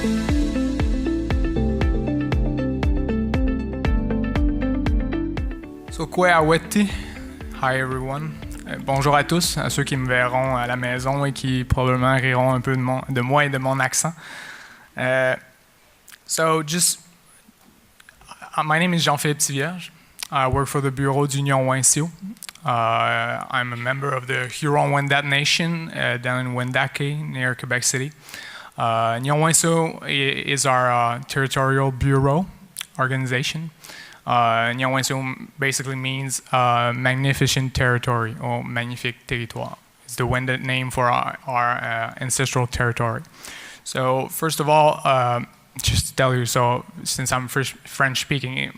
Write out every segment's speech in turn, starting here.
So, Kwehaweti. Hi everyone. Bonjour à tous, à ceux qui me verront à la maison et qui probablement riront un peu de moi et de mon accent. My name is Jean-Philippe Thivierge. I work for the Bureau d'Union Wendat. I'm a member of the Hurons-Wendat Nation down in Wendake near Quebec City. Union Wendat is our territorial bureau organization. Union Wendat basically means magnificent territory or magnifique territoire. It's the Wendat name for our ancestral territory. So first of all, just to tell you, so since I'm French speaking,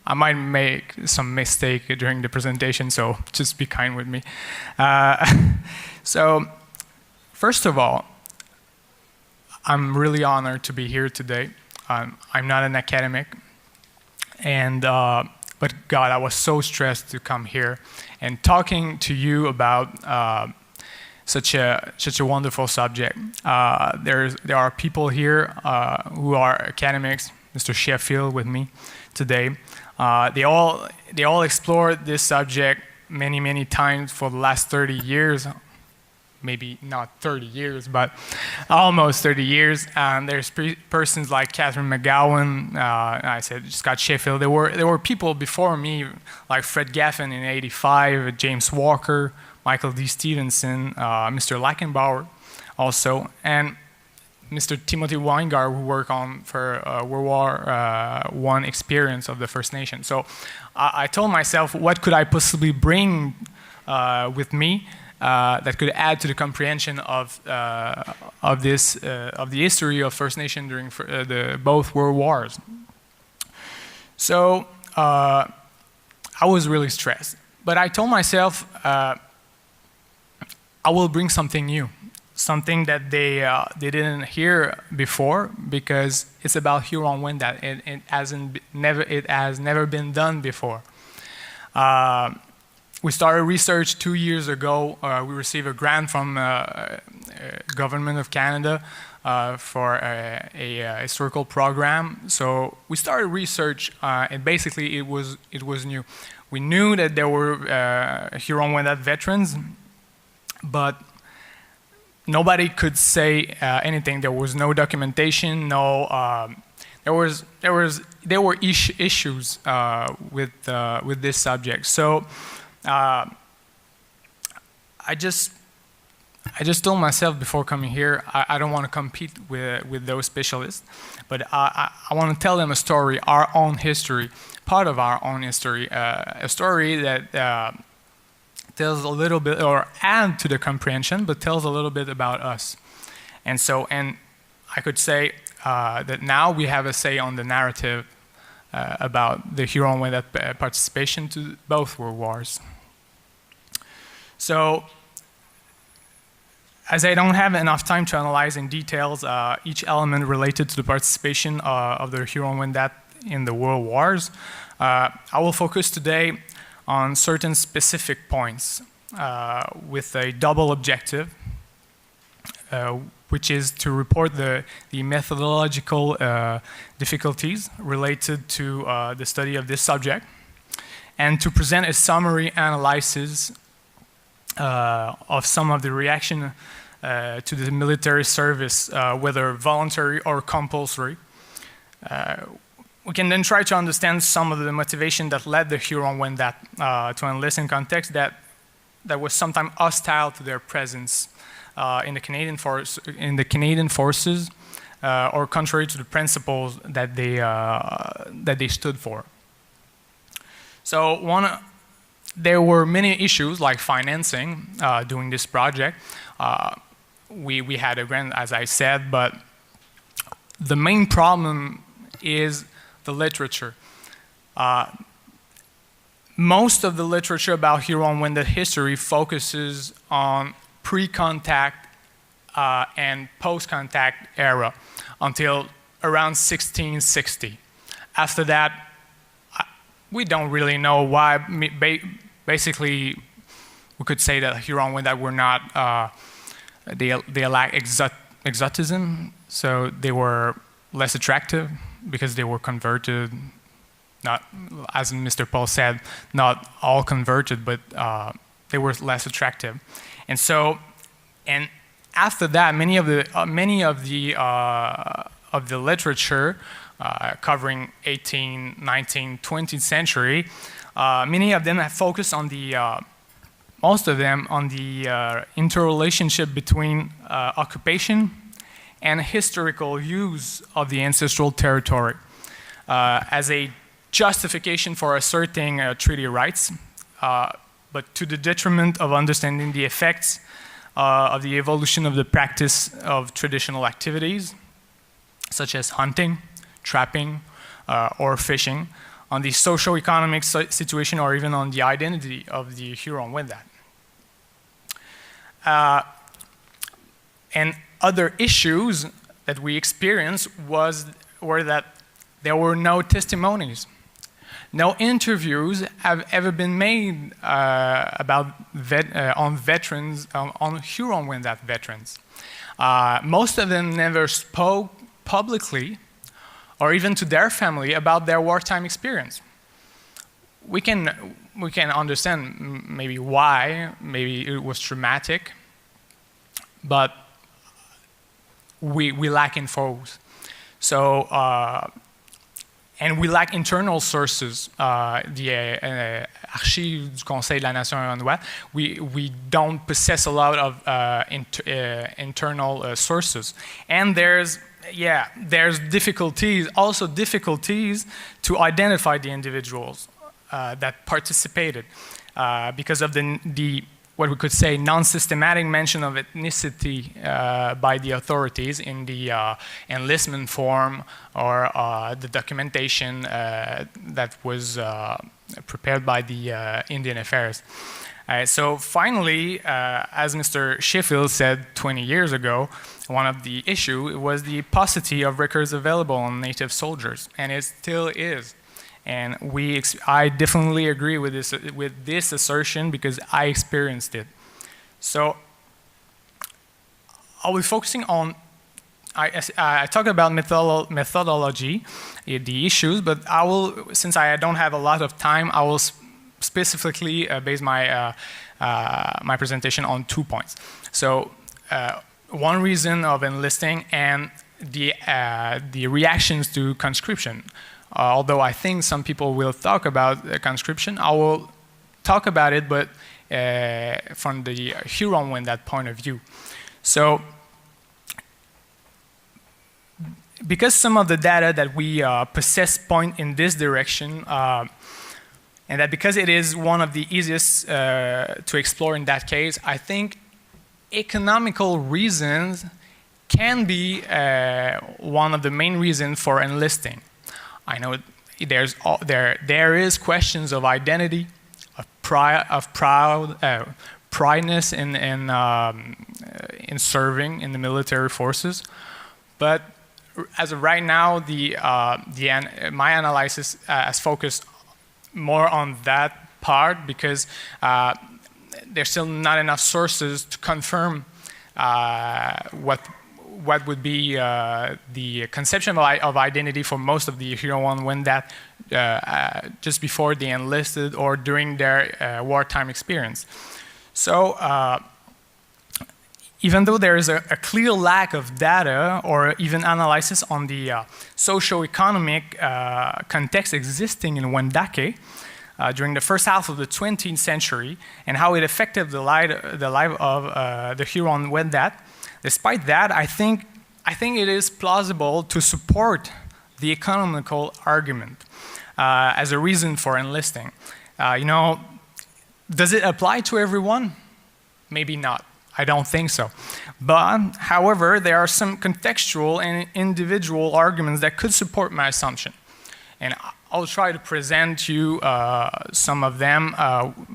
I might make some mistake during the presentation, so just be kind with me. So first of all, I'm really honored to be here today. I'm not an academic. But God, I was so stressed to come here and talking to you about such a wonderful subject. There are people here who are academics. Mr. Sheffield with me today. They all explored this subject many times for the last 30 years. Maybe not 30 years, but almost 30 years. And there's persons like Catherine McGowan, I said Scott Sheffield. There were people before me, like Fred Gaffin in '85, James Walker, Michael D. Stevenson, Mr. Lackenbauer also, and Mr. Timothy Weingart, who worked for World War I experience of the First Nation. So I told myself, what could I possibly bring with me that could add to the comprehension of the history of First Nation during both World Wars. So I was really stressed, but I told myself I will bring something new, something that they didn't hear before, because it's about Huron-Wendat. It has never been done before. We started research 2 years ago. We received a grant from Government of Canada for a historical program. So we started research, and basically it was new. We knew that there were Huron-Wendat veterans, but nobody could say anything. There was no documentation. There were issues with this subject. So. I just told myself before coming here, I don't want to compete with those specialists, but I want to tell them a story, our own history, part of our own history, a story that tells a little bit, or add to the comprehension, but tells a little bit about us. And I could say that now we have a say on the narrative about the Huron-Wendat participation to both World Wars. So, as I don't have enough time to analyze in details each element related to the participation of the Huron-Wendat in the World Wars, I will focus today on certain specific points with a double objective, which is to report the methodological difficulties related to the study of this subject, and to present a summary analysis of some of the reaction to the military service, whether voluntary or compulsory. We can then try to understand some of the motivation that led the Huron-Wendat to enlist in context that was sometimes hostile to their presence in the Canadian forces, or contrary to the principles that they stood for. So there were many issues like financing doing this project. We had a grant, as I said, but the main problem is the literature. Most of the literature about Huron-Wendat history focuses on pre-contact and post-contact era until around 1660. After that, we don't really know why. Basically, we could say that Huron-Wendat were not, they lack exotism, so they were less attractive because they were converted, not, as Mr. Paul said, not all converted, but they were less attractive. And so, and after that, many of the literature covering 18th, 19th, 20th century, many of them have focused on the, most of them, on the interrelationship between occupation and historical use of the ancestral territory as a justification for asserting treaty rights, but to the detriment of understanding the effects of the evolution of the practice of traditional activities, such as hunting, trapping, or fishing, on the socio-economic situation, or even on the identity of the Huron-Wendat. And other issues that we experienced were that there were no testimonies. No interviews have ever been made on veterans, on Huron-Wendat veterans. Most of them never spoke publicly or even to their family about their wartime experience. We can understand maybe why, maybe it was traumatic, but we lack infos. So, and we lack internal sources. The Archives du Conseil de la Nation Huron-Wendat, we don't possess a lot of internal sources. And there's difficulties, also difficulties to identify the individuals that participated because of the what we could say non-systematic mention of ethnicity by the authorities in the enlistment form or the documentation that was prepared by the Indian Affairs. So finally, as Mr. Sheffield said 20 years ago, one of the issues was the paucity of records available on Native soldiers, and it still is. And I definitely agree with this assertion because I experienced it. So I'll be focusing on, I talk about methodology, the issues, but I will, since I don't have a lot of time, I will specifically base my presentation on 2 points. So one reason of enlisting and the reactions to conscription. Although I think some people will talk about conscription, I will talk about it, but from the Huron-Wendat point of view. So, because some of the data that we possess point in this direction, and that because it is one of the easiest to explore in that case, I think economical reasons can be one of the main reasons for enlisting. I know there is questions of identity, of prideness in serving in the military forces, but as of right now, my analysis has focused more on that part because there's still not enough sources to confirm what would be the conception of identity for most of the Huron-Wendat just before they enlisted or during their wartime experience. So even though there is a clear lack of data or even analysis on the socio-economic context existing in Wendake during the first half of the 20th century and how it affected the life of the Huron-Wendat, despite that, I think it is plausible to support the economical argument as a reason for enlisting. Does it apply to everyone? Maybe not. I don't think so. But, however, there are some contextual and individual arguments that could support my assumption. And I'll try to present you some of them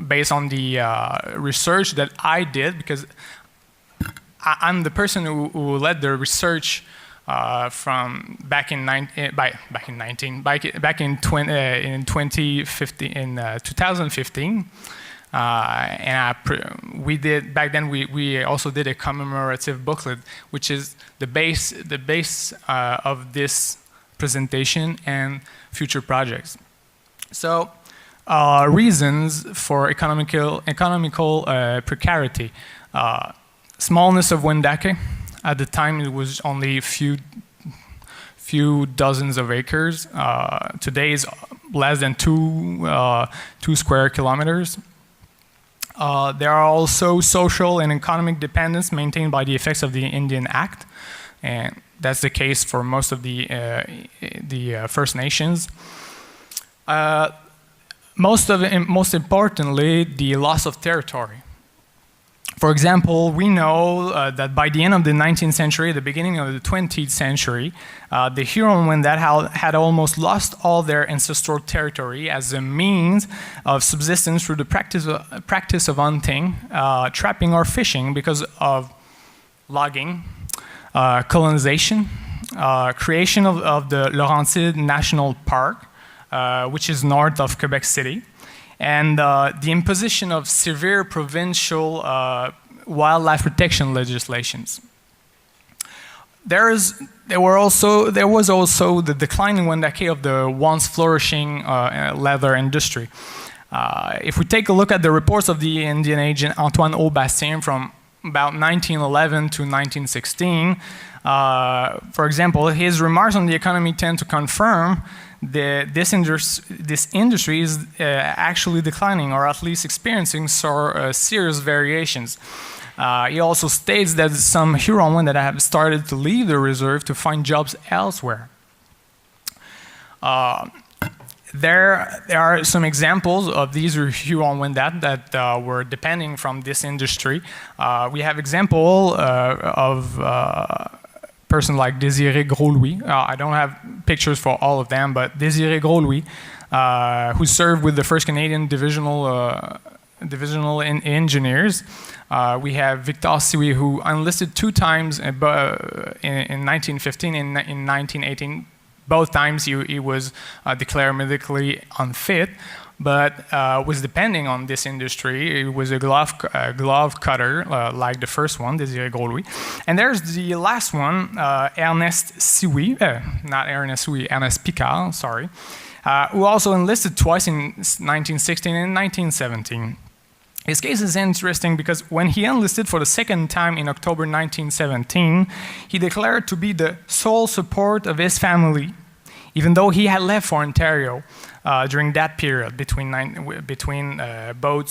based on the research that I did, because I'm the person who led the research from back in 2015, we did back then. We also did a commemorative booklet, which is the base of this presentation and future projects. So, reasons for economical precarity: smallness of Wendake. At the time, it was only a few dozens of acres. Today is less than 2 square kilometers. There are also social and economic dependence maintained by the effects of the Indian Act, and that's the case for most of the First Nations. Most importantly, the loss of territory. For example, we know that by the end of the 19th century, the beginning of the 20th century, the Hurons-Wendat had almost lost all their ancestral territory as a means of subsistence through the practice of hunting, trapping, or fishing because of logging, colonization, creation of the Laurentides National Park, which is north of Quebec City, and the imposition of severe provincial wildlife protection legislations. There was also the decline in Wendake of the once flourishing leather industry. If we take a look at the reports of the Indian agent Antoine Aubastien from about 1911 to 1916, for example, his remarks on the economy tend to confirm this industry is actually declining, or at least experiencing serious variations. He also states that some Huron that have started to leave the reserve to find jobs elsewhere. There are some examples of these Huron-Wendat that were depending from this industry. We have example of person like Désiré Gros-Louis. I don't have pictures for all of them, but Désiré Gros-Louis, who served with the 1st Canadian Divisional Engineers. We have Victor Siwi, who enlisted 2 times in 1915 and in 1918. Both times he was declared medically unfit, but was depending on this industry. He was a glove cutter, like the first one, Désiré Gros-Louis. And there's the last one, Ernest Picard, sorry, who also enlisted twice in 1916 and 1917. His case is interesting because when he enlisted for the 2nd time in October 1917, he declared to be the sole support of his family, even though he had left for Ontario during that period between boat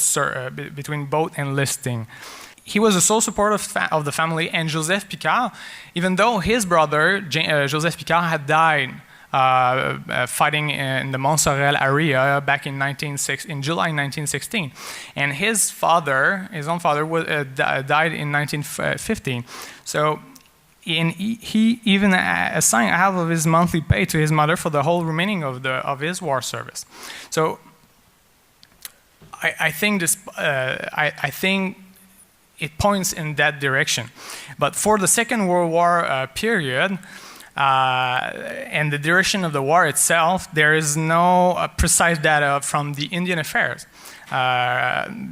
enlisting. He was the sole support of the family, and Joseph Picard, even though his brother, Joseph Picard, had died fighting in the Mont Sorel area back in July 1916, and his own father, died in 1915. So, he even assigned half of his monthly pay to his mother for the whole remaining of his war service. So, I think it points in that direction. But for the Second World War period, and the duration of the war itself, there is no precise data from the Indian Affairs,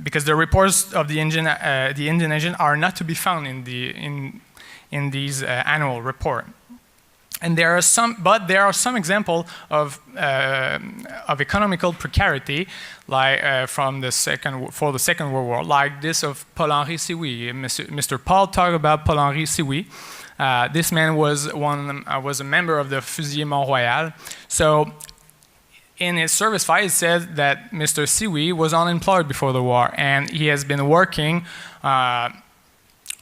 because the reports of the Indian agent are not to be found in these annual report. And there are some examples of economical precarity, like for the Second World War, like this of Paul-Henri Sioui. Mr. Paul talked about Paul-Henri Sioui. This man was a member of the Fusiliers Mont-Royal. So, in his service file, it said that Mr. Sioui was unemployed before the war, and he has been working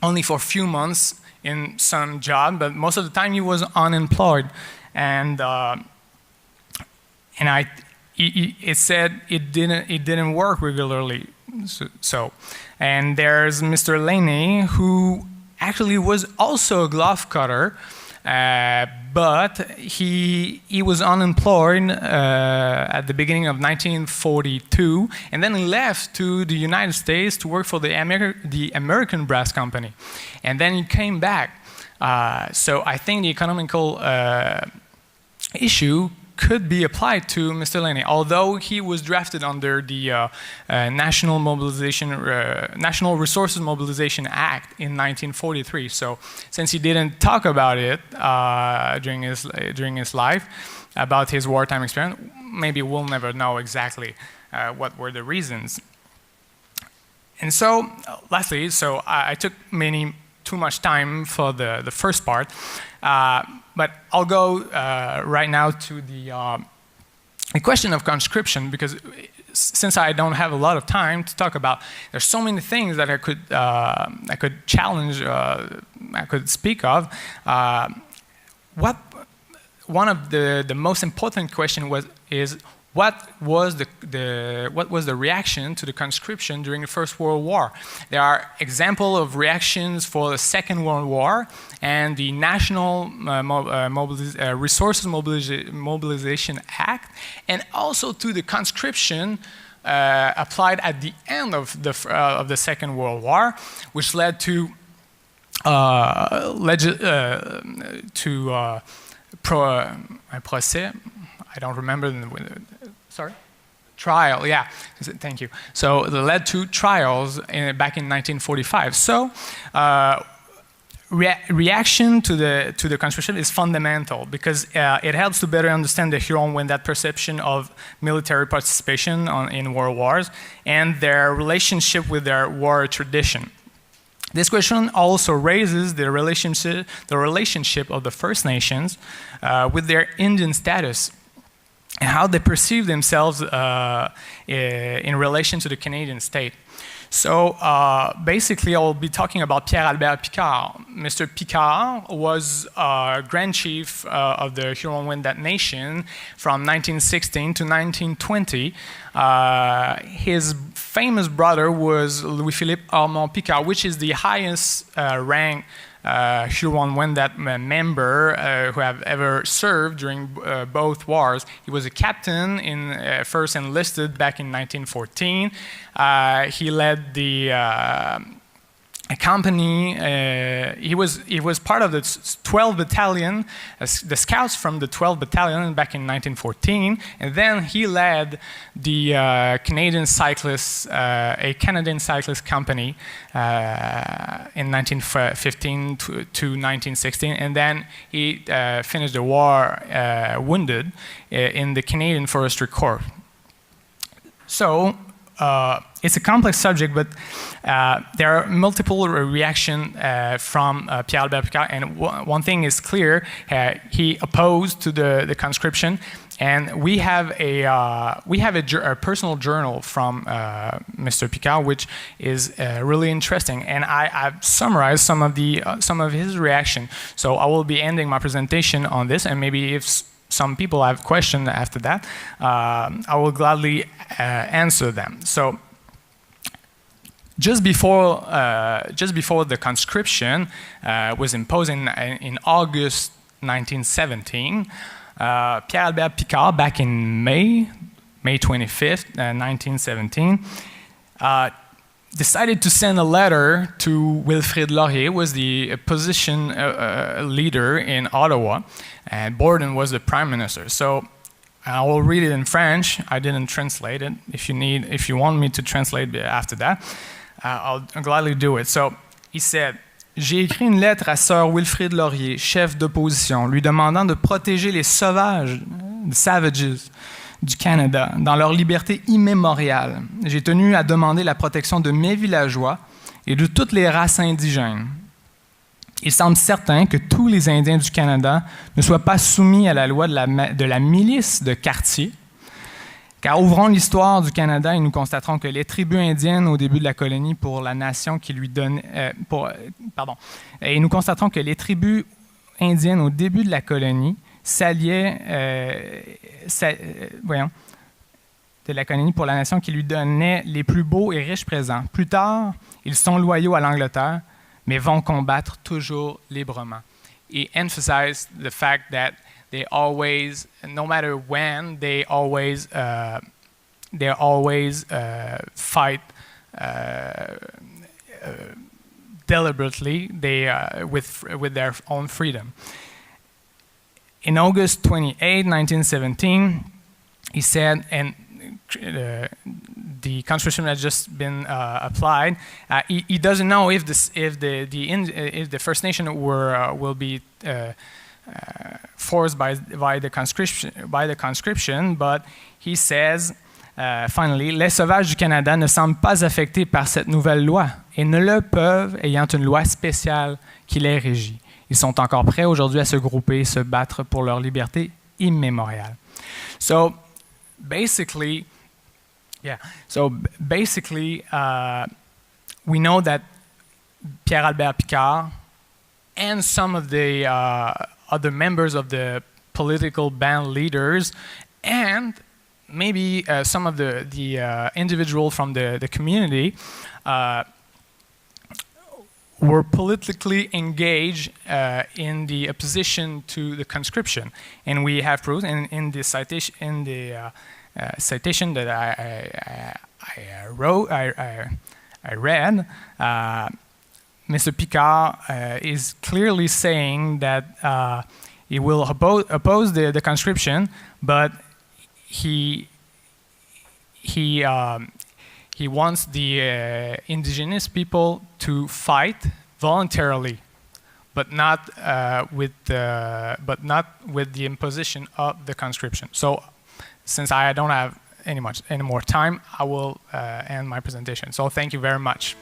only for a few months in some job, but most of the time he was unemployed, and it said it didn't work regularly. So, and there's Mr. Laney, who actually was also a glove cutter, but he was unemployed at the beginning of 1942, and then he left to the United States to work for the American Brass Company, and then he came back. So I think the economical issue could be applied to Mr. Laney, although he was drafted under the National Resources Mobilization Act in 1943. So, since he didn't talk about it during his life, about his wartime experience, maybe we'll never know exactly what were the reasons. And so, lastly, I took too much time for the first part, but I'll go right now to the question of conscription, because since I don't have a lot of time to talk about, there's so many things that I could challenge, I could speak of. One of the most important question is what was the reaction to the conscription during the First World War? There are examples of reactions for the Second World War and the National Resources Mobilization Act, and also to the conscription applied at the end of the Second World War, which led to procès. I don't remember sorry? Trial, yeah, thank you. So it led to trials back in 1945. So reaction to the conscription is fundamental, because it helps to better understand the Hurons-Wendat perception of military participation in world wars and their relationship with their war tradition. This question also raises the relationship of the First Nations with their Indian status, and how they perceive themselves in relation to the Canadian state. So basically, I'll be talking about Pierre-Albert Picard. Mr. Picard was Grand Chief of the Huron-Wendat Nation from 1916 to 1920. His famous brother was Louis-Philippe Armand Picard, which is the highest rank Huron-Wendat member who have ever served during both wars. He was a captain first enlisted back in 1914. He led the company. He was part of the 12th Battalion, the scouts from the 12th Battalion back in 1914, and then he led the Canadian cyclists, a Canadian cyclist company in 1915 to 1916, and then he finished the war wounded in the Canadian Forestry Corps. So it's a complex subject, but there are multiple reactions from Pierre-Albert Picard, and one thing is clear: he opposed to the conscription, and we have a personal journal from Mr. Picard, which is really interesting, and I've summarized some of his reaction. So I will be ending my presentation on this, and maybe if some people have questions after that, I will gladly answer them. So, just before the conscription was imposed in August 1917, Pierre-Albert Picard, back in May 25th, 1917, decided to send a letter to Wilfrid Laurier, who was the opposition leader in Ottawa, and Borden was the prime minister. So I will read it in French. I didn't translate it. If you want me to translate after that, I'll gladly do it. So he said, j'ai écrit une lettre à Sir Wilfrid Laurier, chef d'opposition, lui demandant de protéger les savages du Canada dans leur liberté immémoriale. J'ai tenu à demander la protection de mes villageois et de toutes les races indigènes. Il semble certain que tous les Indiens du Canada ne soient pas soumis à la loi de la milice de quartier, car ouvrons l'histoire du Canada et nous constaterons que les tribus indiennes au début de la colonie pour la nation qui lui donnait... et nous constaterons que les tribus indiennes au début de la colonie s'alliaient de la colonie pour la nation qui lui donnait les plus beaux et riches présents. Plus tard, ils sont loyaux à l'Angleterre, mais vont combattre toujours librement. He emphasized the fact that they always, no matter when, they always fight deliberately. With their own freedom. in August 28, 1917, he said, and the conscription had just been applied. He doesn't know if the First Nation will be forced by the conscription, but he says, finally, les sauvages du Canada ne semblent pas affectés par cette nouvelle loi et ne le peuvent, ayant une loi spéciale qui les régit. Ils sont encore prêts aujourd'hui à se grouper et se battre pour leur liberté immémoriale. So basically, we know that Pierre-Albert Picard and some of the other members of the political band leaders and maybe some of the individual from the community were politically engaged in the opposition to the conscription, and we have proof in the citation that I read. Mr. Picard is clearly saying that he will oppose the conscription, but he wants the indigenous people to fight voluntarily, but not with the imposition of the conscription. So, since I don't have any more time, I will end my presentation. So, thank you very much.